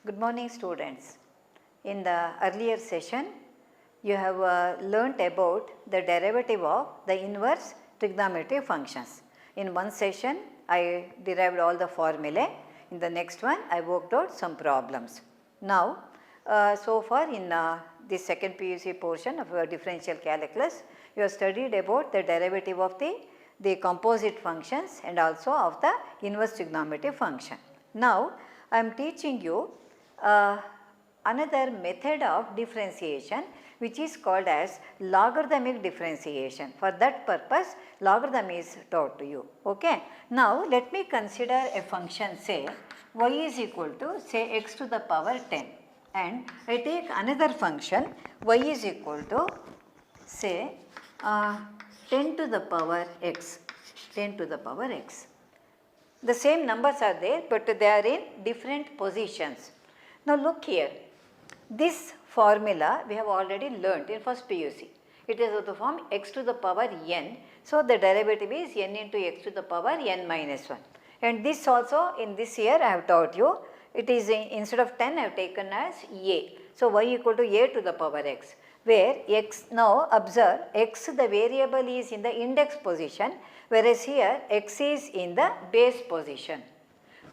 Good morning, students. In the earlier session, you have learnt about the derivative of the inverse trigonometric functions. In one session, I derived all the formulae. In the next one, I worked out some problems. Now, so far in this second PUC portion of your differential calculus, you have studied about the derivative of the composite functions and also of the inverse trigonometric function. Now, I am teaching you another method of differentiation which is called as logarithmic differentiation. For that purpose, logarithm is taught to you. Okay. Now, let me consider a function, say y is equal to say x to the power 10, and I take another function y is equal to say 10 to the power x, 10 to the power x. The same numbers are there, but they are in different positions. Now look here, this formula we have already learnt in first PUC. It is of the form x to the power n. So the derivative is n into x to the power n minus 1. And this also in this year I have taught you, it is instead of 10 I have taken as a. So y equal to a to the power x, where x, now observe x, the variable is in the index position, whereas here x is in the base position,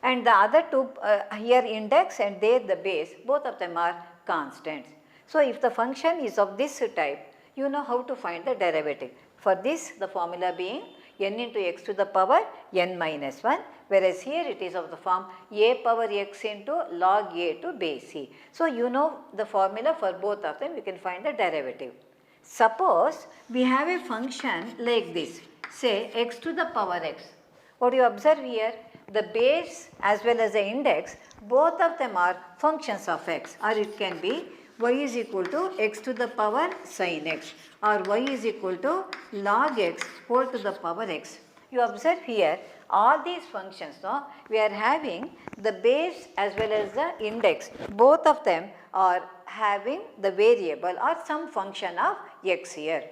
and the other two here index and there the base, both of them are constants. So if the function is of this type, you know how to find the derivative. For this, the formula being n into x to the power n minus 1, whereas here it is of the form a power x into log a to base c. So you know the formula for both of them, you can find the derivative. Suppose we have a function like this, say x to the power x. What you observe here, the base as well as the index, both of them are functions of x, or it can be y is equal to x to the power sin x, or y is equal to log x whole to the power x. You observe here all these functions, no, we are having the base as well as the index, both of them are having the variable or some function of x here.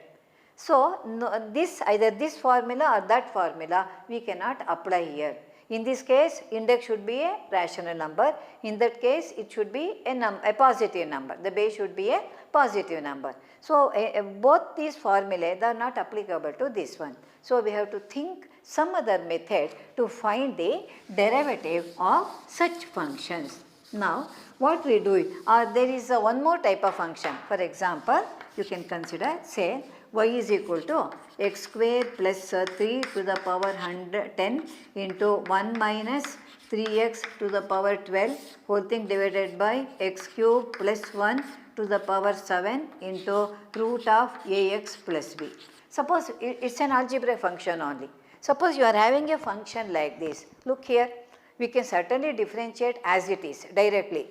So no, this either this formula or that formula we cannot apply here. In this case, index should be a rational number. In that case, it should be a positive number. The base should be a positive number. So both these formulae, they are not applicable to this one. So we have to think some other method to find the derivative of such functions. Now, what we do, there is one more type of function. For example, you can consider, say y is equal to x square plus 3 to the power 10 into 1 minus 3x to the power 12 whole thing divided by x cube plus 1 to the power 7 into root of ax plus b. Suppose it is an algebraic function only. Suppose you are having a function like this. Look here, we can certainly differentiate as it is directly.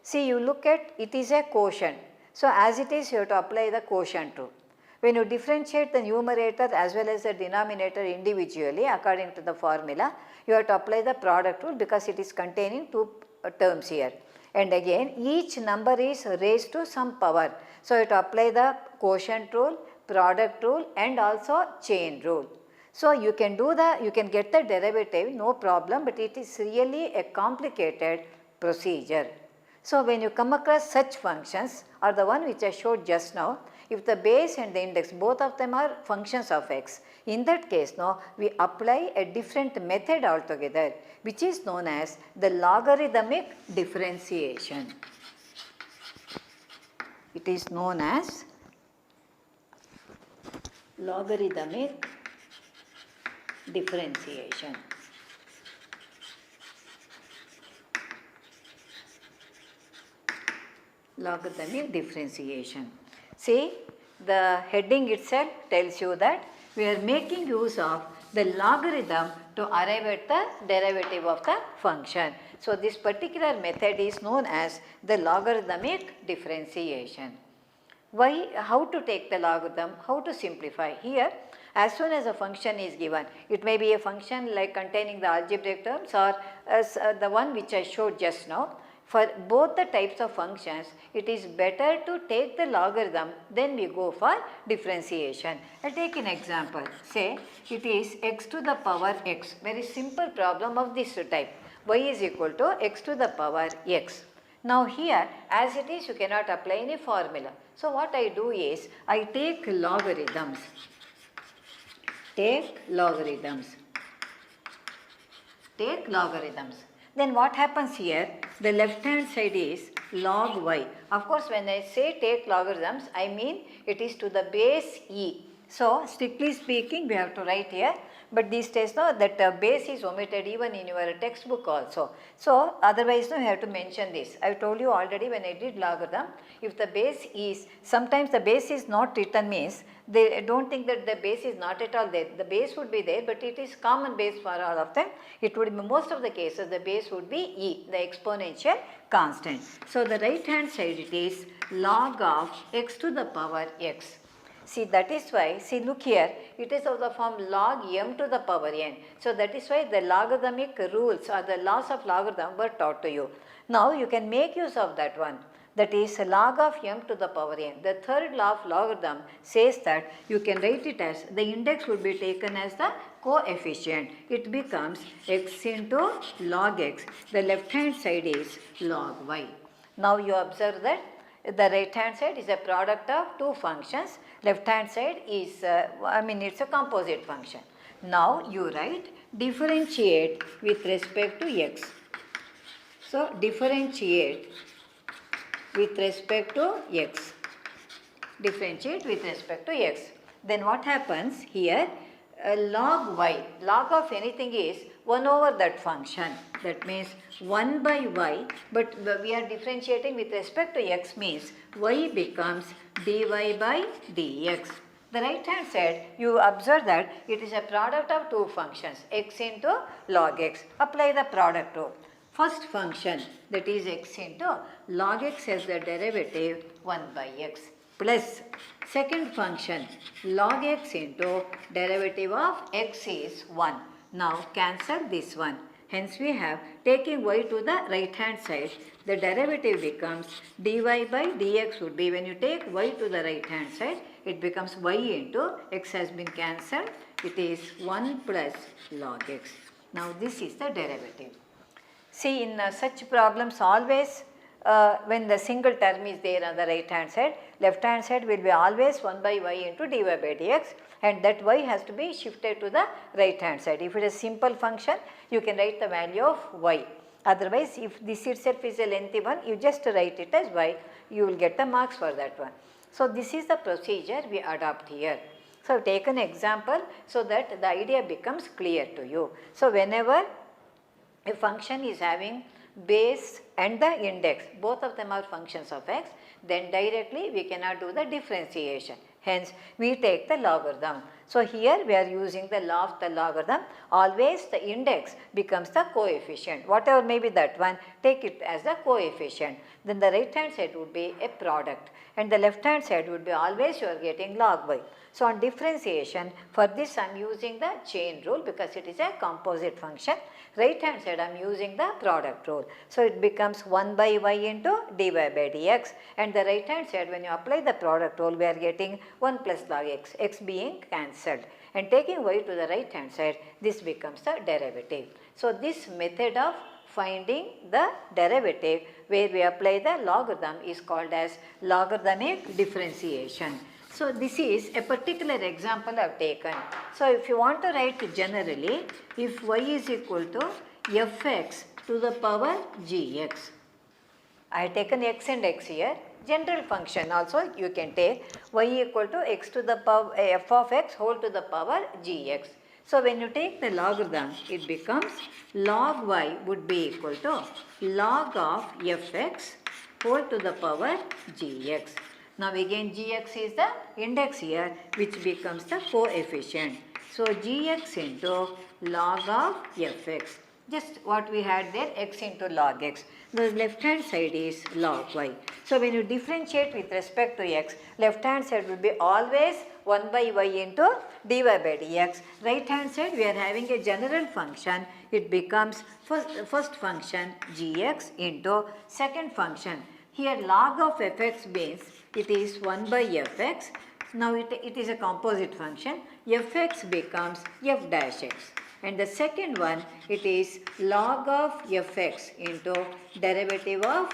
See, you look at it is a quotient. So as it is, you have to apply the quotient rule. When you differentiate the numerator as well as the denominator individually according to the formula, you have to apply the product rule because it is containing two terms here. And again, each number is raised to some power. So you have to apply the quotient rule, product rule, and also chain rule. So you can get the derivative, no problem, but it is really a complicated procedure. So when you come across such functions, or the one which I showed just now, if the base and the index, both of them are functions of x, in that case now we apply a different method altogether, which is known as the logarithmic differentiation. It is known as logarithmic differentiation. Logarithmic differentiation. See, the heading itself tells you that we are making use of the logarithm to arrive at the derivative of the function. So this particular method is known as the logarithmic differentiation. Why? How to take the logarithm? How to simplify? Here, as soon as a function is given, it may be a function like containing the algebraic terms or the one which I showed just now. For both the types of functions, it is better to take the logarithm, then we go for differentiation. I take an example. Say it is x to the power x, very simple problem of this type. Y is equal to x to the power x. Now here as it is you cannot apply any formula. So what I do is I take logarithms. Take logarithms. Then what happens here? The left hand side is log y. Of course when I say take logarithms, I mean it is to the base e. So strictly speaking we have to write here, but these days no, that base is omitted even in your textbook also. So otherwise no, you have to mention this. I told you already when I did logarithm, if the base is, sometimes the base is not written means they don't think that the base is not at all there. The base would be there, but it is common base for all of them. It would be most of the cases the base would be e, the exponential constant. So the right hand side it is log of x to the power x. See, that is why, see look here, it is of the form log m to the power n. So that is why the logarithmic rules or the laws of logarithm were taught to you. Now you can make use of that one. That is log of m to the power n. The third law of logarithm says that you can write it as, the index would be taken as the coefficient. It becomes x into log x. The left hand side is log y. Now you observe that the right hand side is a product of two functions. Left hand side is, it's a composite function. Now you write differentiate with respect to x. So differentiate with respect to x. Differentiate with respect to x. Then what happens here? Log y, log of anything is 1 over that function. That means 1 by y, but we are differentiating with respect to x means y becomes dy by dx. The right hand side, you observe that it is a product of two functions, x into log x. Apply the product rule. First function, that is x into log x has the derivative 1 by x, plus second function log x into derivative of x is 1. Now cancel this one. Hence we have taking y to the right hand side, the derivative becomes dy by dx would be, when you take y to the right hand side, it becomes y into x has been cancelled, it is 1 plus log x. Now this is the derivative. See, in such problems always when the single term is there on the right hand side, left hand side will be always 1 by y into dy by dx, and that y has to be shifted to the right hand side. If it is a simple function, you can write the value of y. Otherwise, if this itself is a lengthy one, you just write it as y, you will get the marks for that one. So this is the procedure we adopt here. So I've taken an example so that the idea becomes clear to you. So whenever a function is having base and the index, both of them are functions of x, then directly we cannot do the differentiation. Hence, we take the logarithm. So here we are using the law of the logarithm. Always the index becomes the coefficient. Whatever may be that one, take it as the coefficient. Then the right hand side would be a product, and the left hand side would be always you are getting log y. So on differentiation, for this I am using the chain rule because it is a composite function. Right hand side I am using the product rule. So it becomes 1 by y into dy by dx, and the right hand side when you apply the product rule we are getting 1 plus log x, x being cancelled, and taking y to the right hand side, this becomes the derivative. So this method of finding the derivative where we apply the logarithm is called as logarithmic differentiation. So this is a particular example I have taken. So if you want to write generally, if y is equal to fx to the power gx, I have taken x and x here. General function also you can take y equal to x to the power f of x whole to the power gx. So when you take the logarithm, it becomes log y would be equal to log of fx whole to the power gx. Now again gx is the index here, which becomes the coefficient. So gx into log of fx. Just what we had there, x into log x. The left hand side is log y. So when you differentiate with respect to x, left hand side will be always 1 by y into dy by dx. Right hand side we are having a general function. It becomes first function gx into second function. Here log of fx means it is 1 by fx. Now it is a composite function. Fx becomes f dash x. And the second one, it is log of fx into derivative of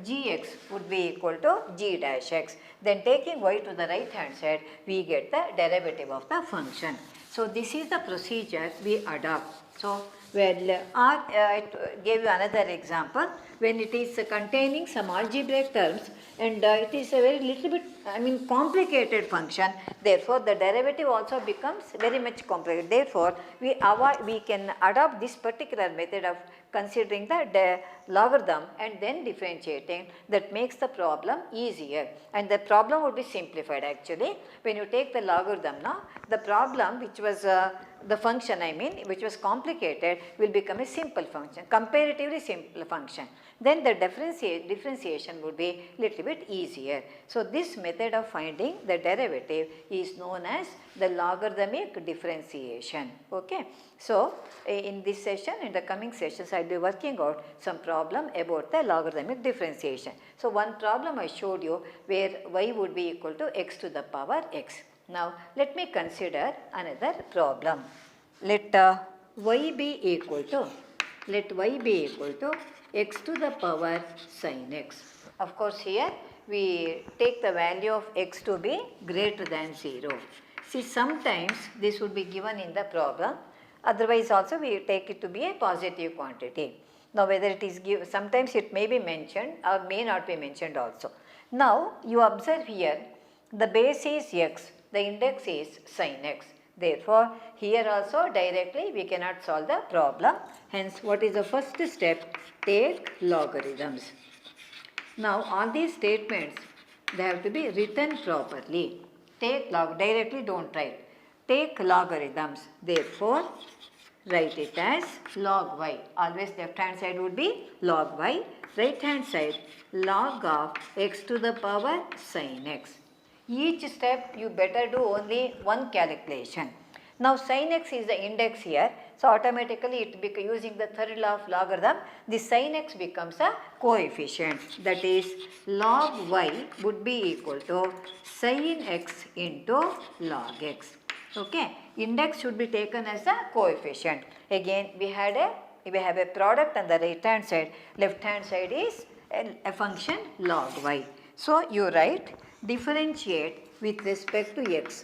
gx would be equal to g dash x. Then taking y to the right hand side, we get the derivative of the function. So this is the procedure we adopt. So I gave you another example when it is containing some algebraic terms and it is a very little bit complicated function. Therefore, the derivative also becomes very much complicated. Therefore, we can adopt this particular method of considering the logarithm and then differentiating. That makes the problem easier and the problem would be simplified actually. When you take the logarithm now, the problem which was the function which was complicated will become a simple function, comparatively simple function. Then the differentiation would be little bit easier. So this method of finding the derivative is known as the logarithmic differentiation. Okay. So in this session, in the coming sessions, I will be working out some problem about the logarithmic differentiation. So one problem I showed you where y would be equal to x to the power x. Now let me consider another problem. Let y be equal to x to the power sin x. Of course, here we take the value of x to be greater than 0. See, sometimes this would be given in the problem, otherwise also we take it to be a positive quantity. Now whether it is given, sometimes it may be mentioned or may not be mentioned also. Now you observe here the base is x, the index is sin x. Therefore, here also directly we cannot solve the problem. Hence, what is the first step? Take logarithms. Now, all these statements, they have to be written properly. Take log, directly don't write. Take logarithms. Therefore, write it as log y. Always left hand side would be log y. Right hand side log of x to the power sin x. Each step you better do only one calculation. Now sin x is the index here, so automatically using the third law of logarithm, the sin x becomes a coefficient. That is log y would be equal to sin x into log x. Okay, index should be taken as a coefficient. Again, we have a product on the right hand side. Left hand side is a function log y. So you write differentiate with respect to x.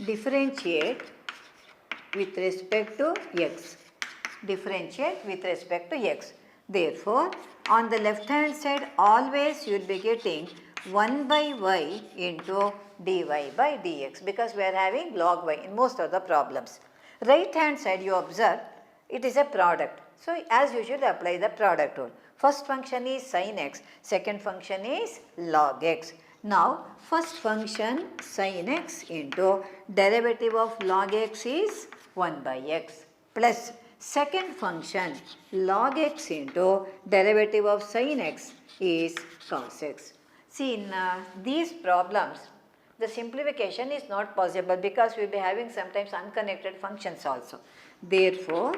Differentiate with respect to x. Differentiate with respect to x. Therefore, on the left hand side always you will be getting 1 by y into dy by dx, because we are having log y in most of the problems. Right hand side you observe it is a product. So as usual apply the product rule. First function is sin x, second function is log x. Now first function sin x into derivative of log x is 1 by x plus second function log x into derivative of sin x is cos x. See, in these problems the simplification is not possible because we will be having sometimes unconnected functions also. Therefore,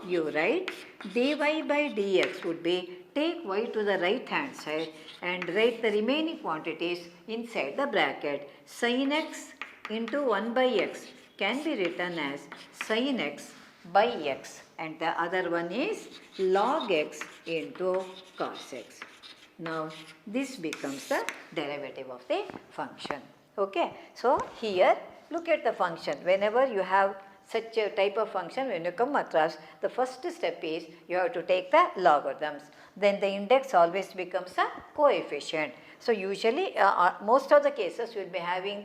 you write dy by dx would be take y to the right hand side and write the remaining quantities inside the bracket. Sin x into 1 by x can be written as sin x by x, and the other one is log x into cos x. Now this becomes the derivative of the function. Okay. So here look at the function. Whenever you have such a type of function, when you come across, the first step is you have to take the logarithms. Then the index always becomes a coefficient. So usually most of the cases we will be having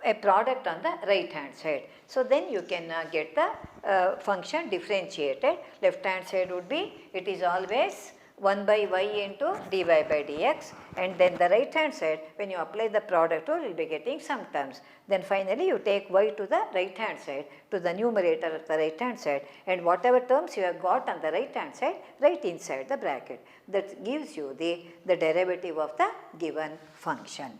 a product on the right hand side. So then you can get the function differentiated. Left hand side would be, it is always 1 by y into dy by dx, and then the right hand side when you apply the product rule you will be getting some terms. Then finally you take y to the right hand side, to the numerator of the right hand side, and whatever terms you have got on the right hand side write inside the bracket. That gives you the derivative of the given function.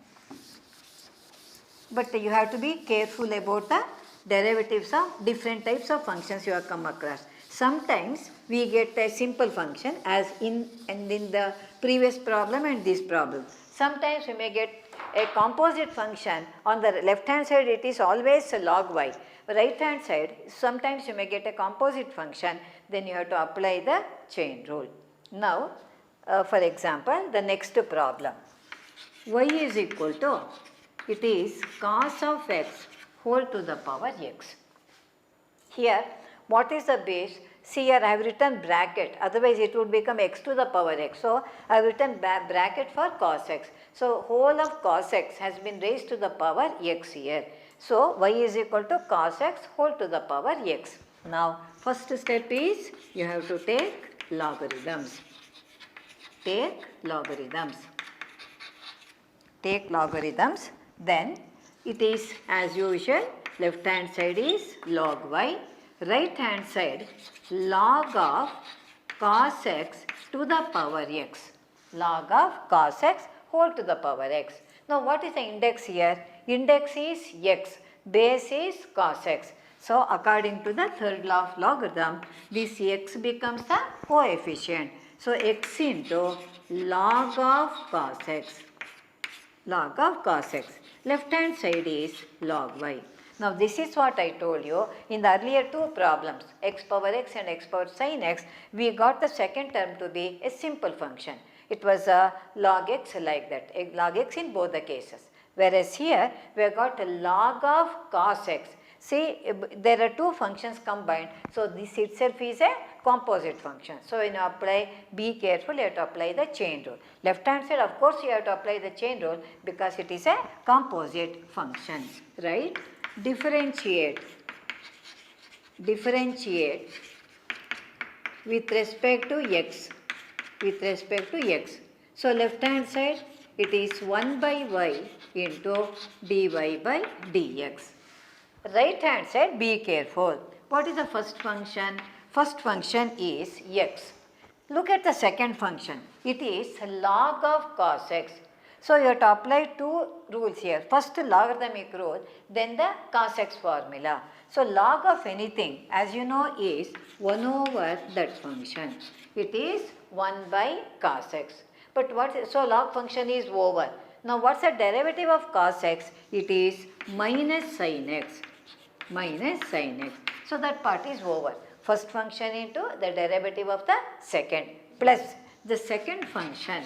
But you have to be careful about the derivatives of different types of functions you have come across. Sometimes we get a simple function as in the previous problem and this problem. Sometimes we may get a composite function. On the left hand side it is always log y. Right hand side sometimes you may get a composite function. then you have to apply the chain rule. Now, for example, the next problem. Y is equal to, it is cos of x whole to the power x. Here, what is the base? See here, I have written bracket, otherwise it would become x to the power x. So, I have written bracket for cos x. So, whole of cos x has been raised to the power x here. So, y is equal to cos x whole to the power x. Now, first step is you have to take logarithms. Take logarithms. Take logarithms. Then, it is as usual, left hand side is log y. Right hand side log of cos x to the power x. Log of cos x whole to the power x. Now what is the index here? Index is x, base is cos x. So according to the third law of logarithm, this x becomes the coefficient. So x into log of cos x. Log of cos x. Left hand side is log y. Now this is what I told you in the earlier two problems, x power x and x power sin x, we got the second term to be a simple function. It was a log x like that, a log x in both the cases. Whereas here we have got a log of cos x. See, there are two functions combined, so this itself is a composite function. So when you apply, be careful, you have to apply the chain rule. Left hand side, of course you have to apply the chain rule because it is a composite function, right? Differentiate with respect to x, So left hand side, it is 1 by y into dy by dx. Right hand side, be careful. What is the first function? First function is x. Look at the second function. It is log of cos x. So you have to apply two rules here. First logarithmic rule, then the cos x formula. So log of anything, as you know, is 1 over that function. It is 1 by cos x. But so log function is over. Now what's the derivative of cos x? It is minus sin x. So that part is over. First function into the derivative of the second plus the second function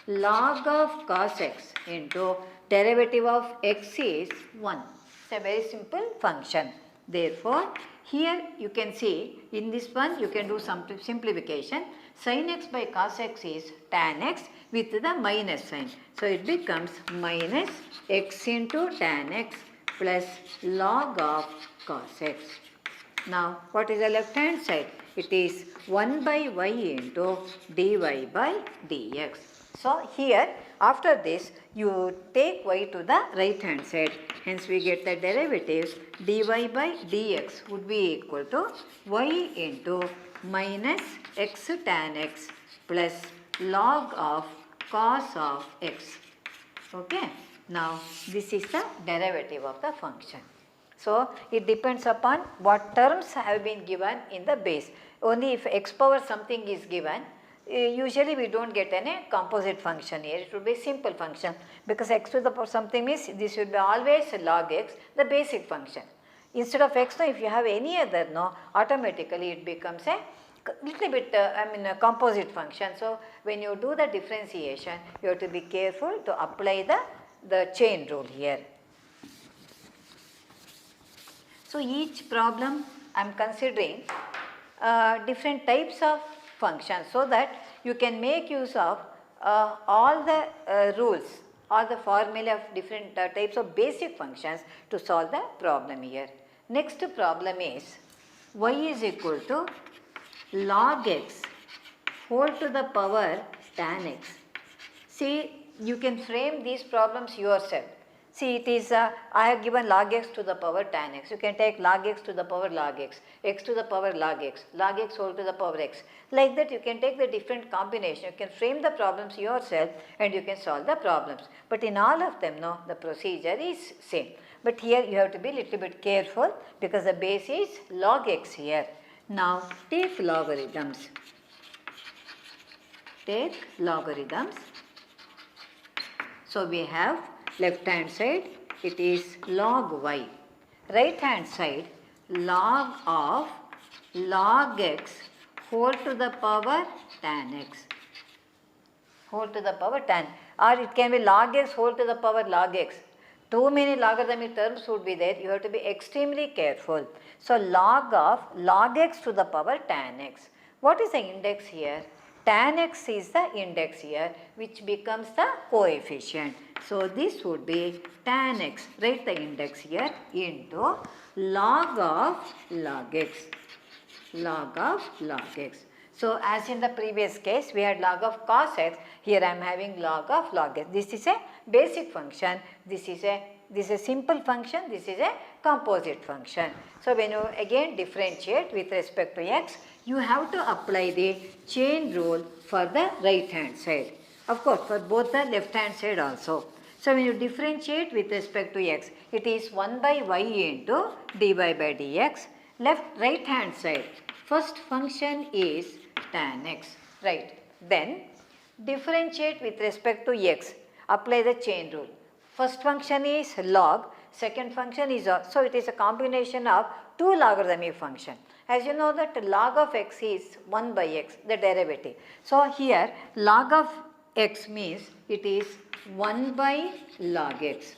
log of cos x into derivative of x is 1. It's a very simple function. Therefore, here you can see in this one you can do some simplification. Sin x by cos x is tan x with the minus sign. So it becomes minus x into tan x plus log of cos x. Now what is the left hand side? It is 1 by y into dy by dx. So here after this you take y to the right hand side, hence we get the derivatives dy by dx would be equal to y into minus x tan x plus log of cos of x. Okay. Now this is the derivative of the function. So it depends upon what terms have been given in the base. Only if x power something is given, usually we don't get any composite function here. It will be a simple function because x to the power something means this will be always log x, the basic function. Instead of x, if you have any other, automatically it becomes a little bit, a composite function. So when you do the differentiation, you have to be careful to apply the chain rule here. So each problem I am considering different types of functions so that you can make use of all the rules, all the formula of different types of basic functions to solve the problem here. Next problem is y is equal to log x whole to the power tan x. See, you can frame these problems yourself. See, it is, I have given log x to the power tan x. You can take log x to the power log x, x to the power log x whole to the power x. Like that you can take the different combination. You can frame the problems yourself and you can solve the problems. But in all of them, the procedure is same. But here you have to be a little bit careful because the base is log x here. Now take logarithms. Take logarithms. So we have left hand side, it is log y. Right hand side, log of log x whole to the power tan x. Whole to the power tan, or it can be log x whole to the power log x. Too many logarithmic terms would be there, you have to be extremely careful. So log of log x to the power tan x. What is the index here? Tan x is the index here, which becomes the coefficient. So this would be tan x, write the index here, into log of log x. Log of log x. So as in the previous case, we had log of cos x, here I am having log of log x. This is a basic function, this is a simple function, this is a composite function. So when you again differentiate with respect to x, you have to apply the chain rule for the right hand side. Of course, for both the left hand side also. So when you differentiate with respect to x, it is 1 by y into dy by dx. Right hand side, first function is tan x, right. Then differentiate with respect to x, apply the chain rule. First function is log, second function is so it is a combination of two logarithmic function. As you know that log of x is 1 by x, the derivative. So here log of x means it is 1 by log x.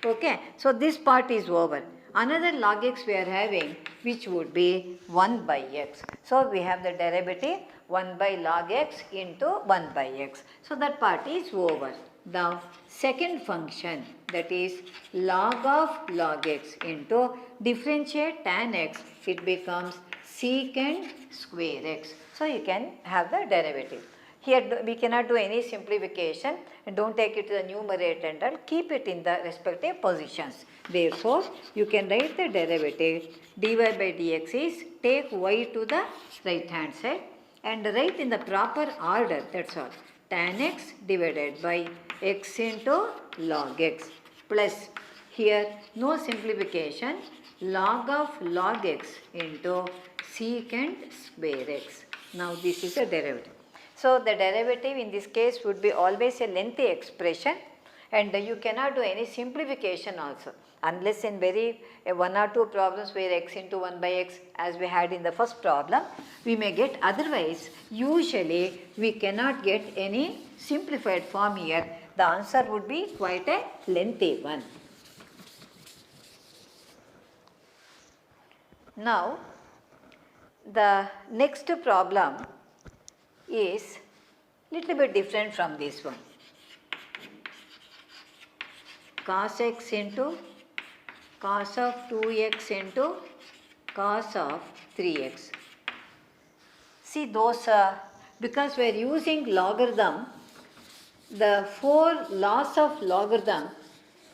Okay, so this part is over. Another log x we are having, which would be 1 by x. So we have the derivative 1 by log x into 1 by x. So that part is over. Now second function, that is log of log x into differentiate tan x, it becomes secant square x. So you can have the derivative. Here we cannot do any simplification, and don't take it to the numerator and all, keep it in the respective positions. Therefore, you can write the derivative dy by dx is take y to the right hand side and write in the proper order, that's all. Tan x divided by x into log x plus, here no simplification, log of log x into secant square x. Now this is a derivative. So the derivative in this case would be always a lengthy expression, and you cannot do any simplification also, unless in very one or two problems where x into 1 by x, as we had in the first problem, we may get. Otherwise, usually we cannot get any simplified form here. The answer would be quite a lengthy one. Now, the next problem is little bit different from this one. Cos x into cos of 2x into cos of 3x. See those, because we are using logarithm, the 4 laws of logarithm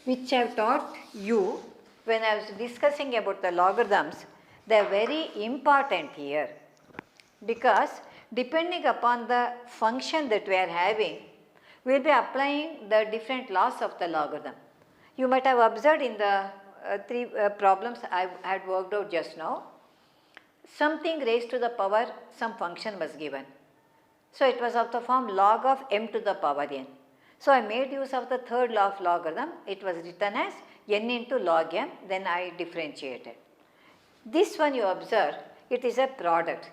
which I have taught you when I was discussing about the logarithms, they are very important here, because depending upon the function that we are having, we will be applying the different laws of the logarithm. You might have observed in the 3 problems I had worked out just now, something raised to the power some function was given. So it was of the form log of m to the power n. So I made use of the third law of logarithm. It was written as n into log m, then I differentiated. This one you observe, it is a product.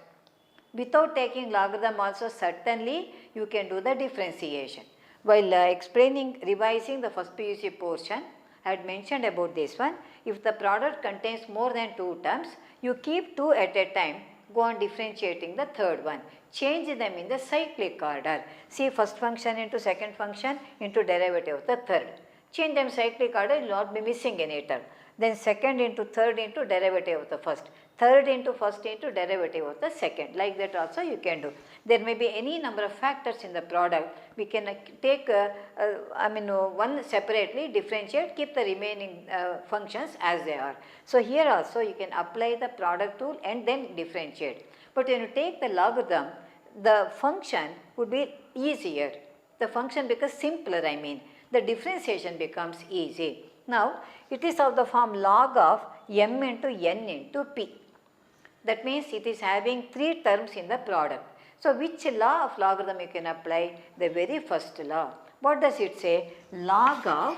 Without taking logarithm also, certainly you can do the differentiation. While explaining, revising the first PUC portion, I had mentioned about this one. If the product contains more than 2 terms, you keep 2 at a time, go on differentiating the third one. Change them in the cyclic order. See first function into second function into derivative of the third. Change them cyclic order, you will not be missing any term. Then second into third into derivative of the first. Third into first into derivative of the second. Like that also you can do. There may be any number of factors in the product. We can take one separately, differentiate, keep the remaining functions as they are. So here also you can apply the product rule and then differentiate. But when you take the logarithm, the function would be easier. The function becomes simpler, the differentiation becomes easy. Now, it is of the form log of m into n into p. That means it is having 3 terms in the product. So, which law of logarithm you can apply? The very first law. What does it say? Log of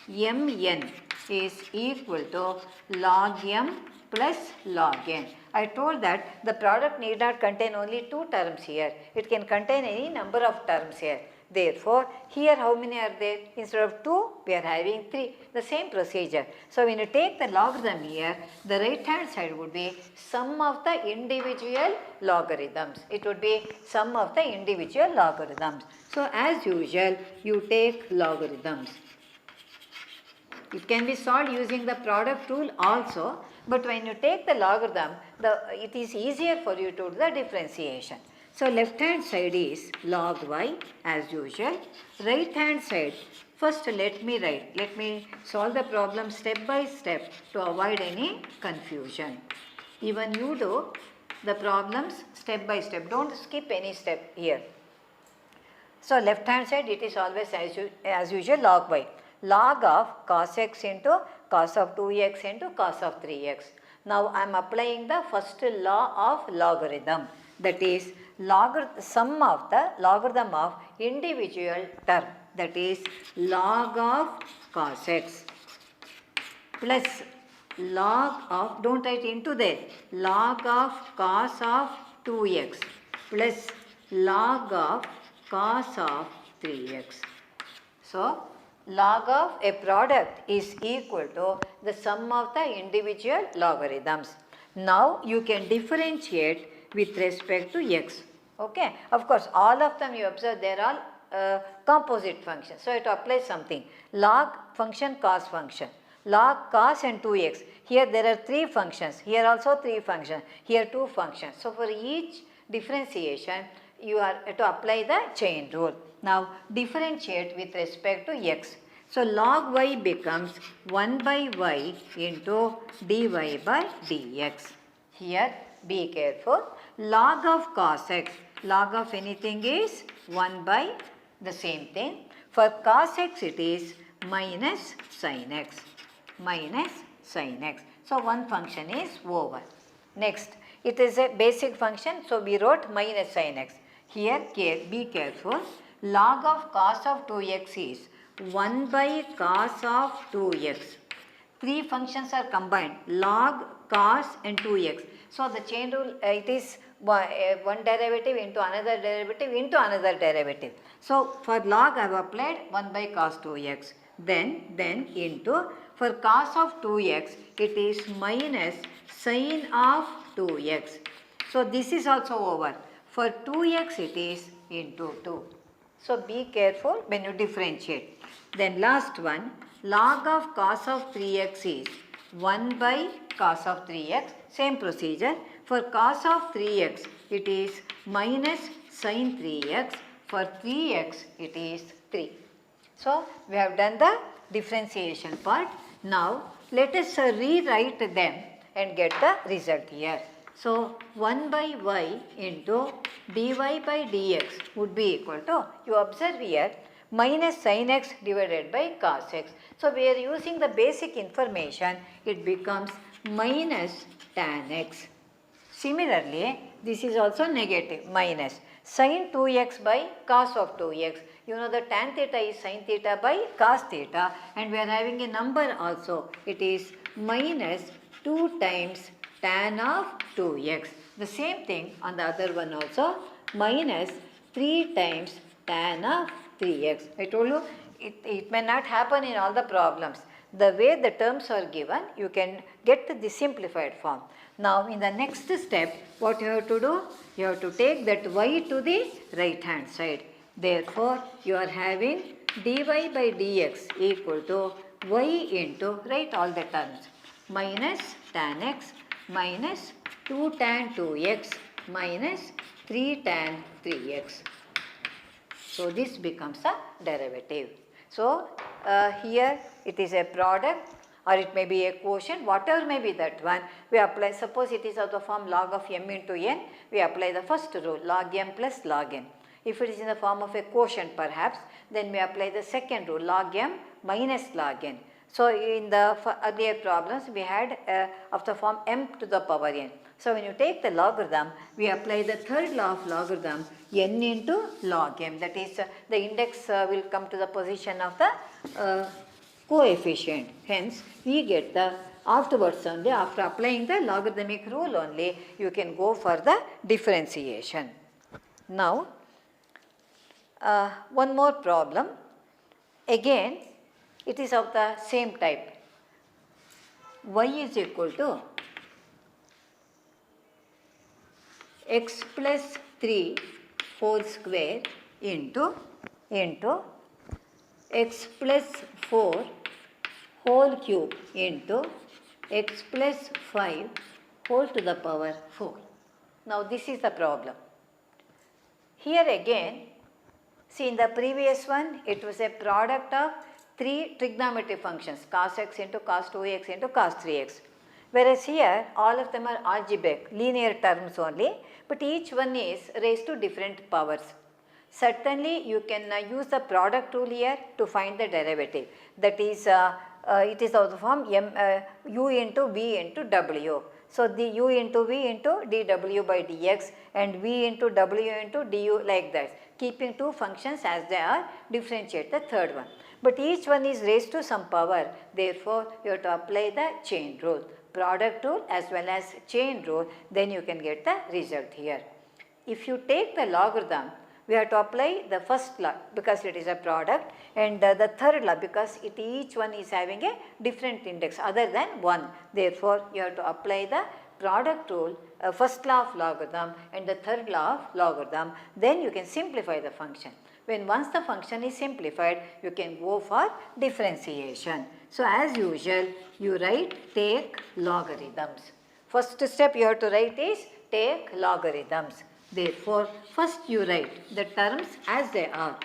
mn is equal to log m plus log n. I told that the product need not contain only 2 terms here. It can contain any number of terms here. Therefore, here how many are there? Instead of 2, we are having 3. The same procedure. So, when you take the logarithm here, the right hand side would be sum of the individual logarithms. It would be sum of the individual logarithms. So, as usual, you take logarithms. It can be solved using the product rule also, but when you take the logarithm, it is easier for you to do the differentiation. So, left hand side is log y as usual. Right hand side, first let me solve the problem step by step to avoid any confusion. Even you do the problems step by step, don't skip any step here. So, left hand side it is always as usual log y. Log of cos x into cos of 2x into cos of 3x. Now, I am applying the first law of logarithm, that is sum of the logarithm of individual term, that is log of cos x plus log of, don't write into there, log of cos of 2x plus log of cos of 3x. So, log of a product is equal to the sum of the individual logarithms. Now, you can differentiate with respect to x. Okay. Of course, all of them you observe they are all composite functions. So, you have to apply something. Log function, cos function. Log cos and 2x. Here there are 3 functions. Here also 3 functions. Here 2 functions. So, for each differentiation, you are to apply the chain rule. Now, differentiate with respect to x. So, log y becomes 1 by y into dy by dx. Here, be careful. Log of cos x, log of anything is 1 by the same thing. For cos x, it is minus sin x, minus sin x. So, one function is over. Next, it is a basic function. So, we wrote minus sin x. Here, be careful. Log of cos of 2x is 1 by cos of 2x. 3 functions are combined, log, cos and 2x. So, the chain rule, it is one derivative into another derivative into another derivative. So, for log I have applied 1 by cos 2x. Then into, for cos of 2x, it is minus sin of 2x. So, this is also over. For 2x, it is into 2. So, be careful when you differentiate. Then last one, log of cos of 3x is 1 by cos of 3x. Same procedure. For cos of 3x, it is minus sin 3x. For 3x, it is 3. So, we have done the differentiation part. Now, let us rewrite them and get the result here. So, 1 by y into dy by dx would be equal to, you observe here, minus sin x divided by cos x. So, we are using the basic information, it becomes minus tan x. Similarly, this is also negative, minus sin 2x by cos of 2x. You know the tan theta is sin theta by cos theta, and we are having a number also. It is minus 2 times tan of 2x. The same thing on the other one also, minus 3 times tan of 3x. I told you it may not happen in all the problems. The way the terms are given, you can get the simplified form. Now, in the next step, what you have to do? You have to take that y to the right hand side. Therefore, you are having dy by dx equal to y into, write all the terms, minus tan x minus 2 tan 2x minus 3 tan 3x. So, this becomes a derivative. So, here it is a product or it may be a quotient, whatever may be that one, we apply, suppose it is of the form log of m into n, we apply the first rule, log m plus log n. If it is in the form of a quotient perhaps, then we apply the second rule, log m minus log n. So, in the earlier problems, we had of the form m to the power n. So, when you take the logarithm, we apply the third law of logarithm, n into log m, that is the index will come to the position of the coefficient. Hence, we get the afterwards only, after applying the logarithmic rule only, you can go for the differentiation. Now, one more problem. Again, it is of the same type. Y is equal to x plus 3 whole square into x plus 4 whole cube into x plus 5 whole to the power 4. Now, this is the problem. Here again, see, in the previous one, it was a product of 3 trigonometric functions, cos x into cos 2x into cos 3x. Whereas here, all of them are algebraic, linear terms only, but each one is raised to different powers. Certainly, you can use the product rule here to find the derivative. That is, it is of the form u into v into w. So, the u into v into dw by dx and v into w into du, like that. Keeping 2 functions as they are, differentiate the third one. But each one is raised to some power, therefore, you have to apply the chain rule, product rule as well as chain rule, then you can get the result here. If you take the logarithm, we have to apply the first law because it is a product, and the third law because each one is having a different index other than 1. Therefore, you have to apply the product rule, first law of logarithm and the third law of logarithm, then you can simplify the function. When once the function is simplified, you can go for differentiation. So, as usual, you write take logarithms. First step you have to write is take logarithms. Therefore, first you write the terms as they are.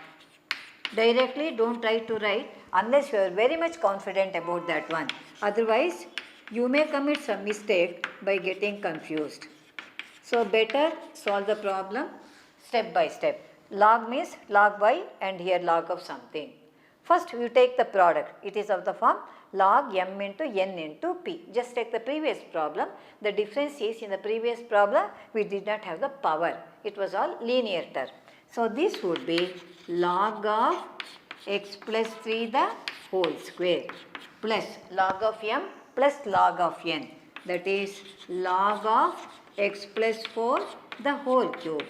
Directly do not try to write unless you are very much confident about that one. Otherwise, you may commit some mistake by getting confused. So, better solve the problem step by step. Log means log y and here log of something. First, you take the product. It is of the form log m into n into p. Just take the previous problem. The difference is in the previous problem, we did not have the power. It was all linear term. So, this would be log of x plus 3 the whole square plus log of m plus log of n. That is log of x plus 4 the whole cube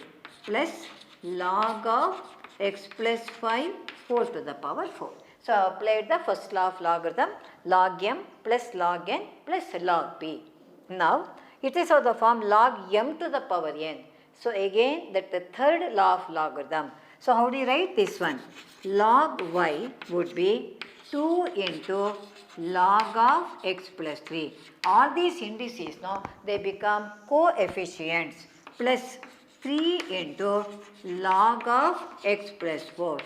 plus log of x plus 5 whole to the power 4. So, I applied the first law of logarithm, log m plus log n plus log p. Now, it is of the form log m to the power n. So, again that the third law of logarithm. So, how do you write this one? Log y would be 2 into log of x plus 3. All these indices, now they become coefficients plus 3 into log of x plus 4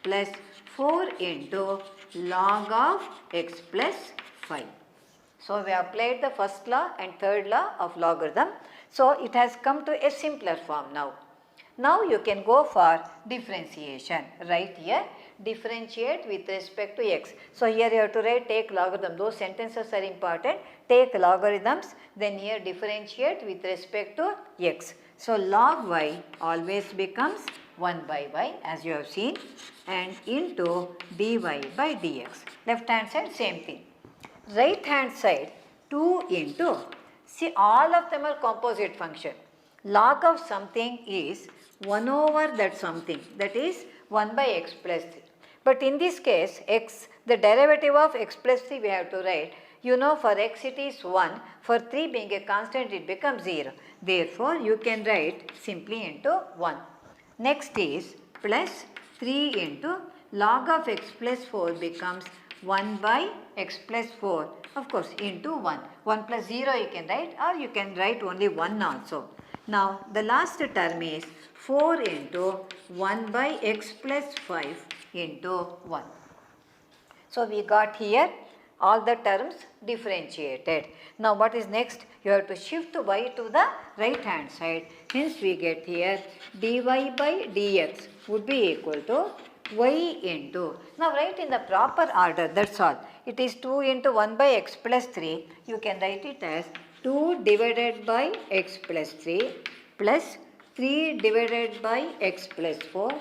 plus 4 into log of x plus 5. So, we applied the first law and third law of logarithm. So, it has come to a simpler form now. Now, you can go for differentiation. Right here, differentiate with respect to x. So, here you have to write take logarithm. Those sentences are important. Take logarithms, then here differentiate with respect to x. So, log y always becomes 1 by y as you have seen and into dy by dx. Left hand side same thing. Right hand side 2 into, see all of them are composite function. Log of something is 1 over that something, that is 1 by x plus 3. But in this case x, the derivative of x plus 3 we have to write. You know for x it is 1, for 3 being a constant it becomes 0. Therefore, you can write simply into 1. Next is plus 3 into log of x plus 4 becomes 1 by x plus 4, of course into 1. 1 plus 0 you can write, or you can write only 1 also. Now, the last term is 4 into 1 by x plus 5 into 1. So, we got here all the terms differentiated. Now, what is next? You have to shift y to the right hand side. Hence, we get here dy by dx would be equal to y into. Now, write in the proper order, that is all. It is 2 into 1 by x plus 3. You can write it as 2 divided by x plus 3 plus 3 divided by x plus 4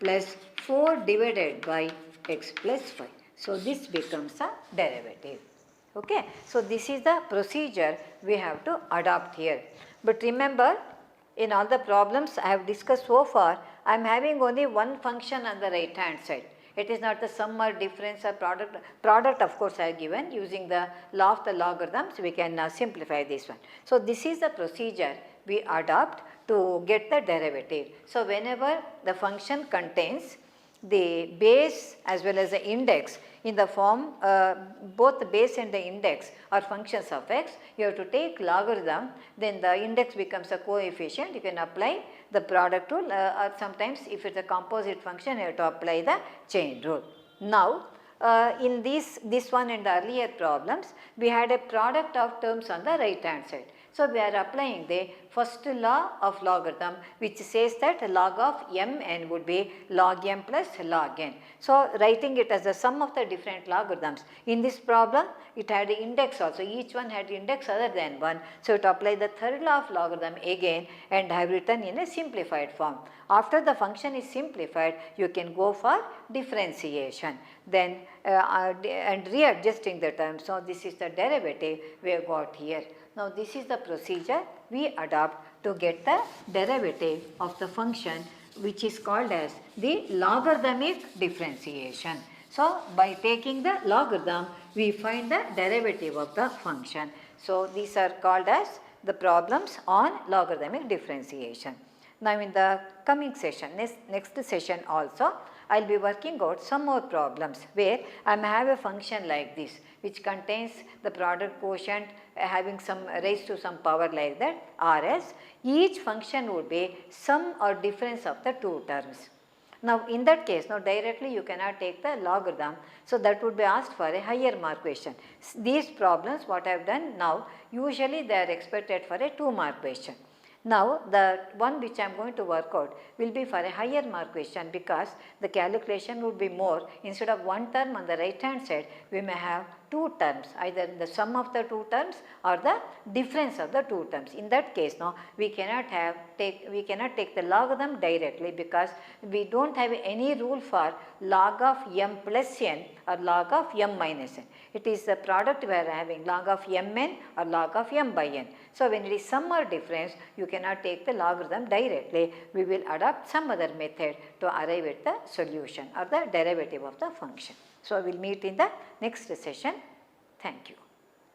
plus 4 divided by x plus 5. So, this becomes a derivative. Okay. So, this is the procedure we have to adopt here. But remember, in all the problems I have discussed so far, I am having only one function on the right hand side. It is not the sum or difference or product. Product of course I have given using the law of the logarithms, we can simplify this one. So, this is the procedure we adopt to get the derivative. So, whenever the function contains the base as well as the index in the form both the base and the index are functions of x, you have to take logarithm, then the index becomes a coefficient, you can apply the product rule or sometimes if it is a composite function you have to apply the chain rule. Now, in this one and the earlier problems, we had a product of terms on the right hand side. So, we are applying the first law of logarithm, which says that log of mn would be log m plus log n. So, writing it as the sum of the different logarithms. In this problem, it had an index also, each one had index other than 1. So, to apply the third law of logarithm again and have written in a simplified form. After the function is simplified, you can go for differentiation, then and readjusting the terms. So, this is the derivative we have got here. Now, this is the procedure we adopt to get the derivative of the function, which is called as the logarithmic differentiation. So, by taking the logarithm, we find the derivative of the function. So, these are called as the problems on logarithmic differentiation. Now, in the coming session, next session also, I will be working out some more problems where I may have a function like this, which contains the product quotient having some raised to some power like that Rs. Each function would be sum or difference of the two terms. Now, in that case, now directly you cannot take the logarithm. So, that would be asked for a higher mark question. These problems what I have done now, usually they are expected for a 2 mark question. Now, the one which I am going to work out will be for a higher mark question, because the calculation would be more. Instead of one term on the right hand side, we may have 2 terms, either the sum of the 2 terms or the difference of the 2 terms. In that case, now we cannot take the logarithm directly, because we do not have any rule for log of m plus n or log of m minus n. It is the product we are having, log of mn or log of m by n. So, when it is sum or difference, you cannot take the logarithm directly. We will adopt some other method to arrive at the solution or the derivative of the function. So, we will meet in the next session. Thank you.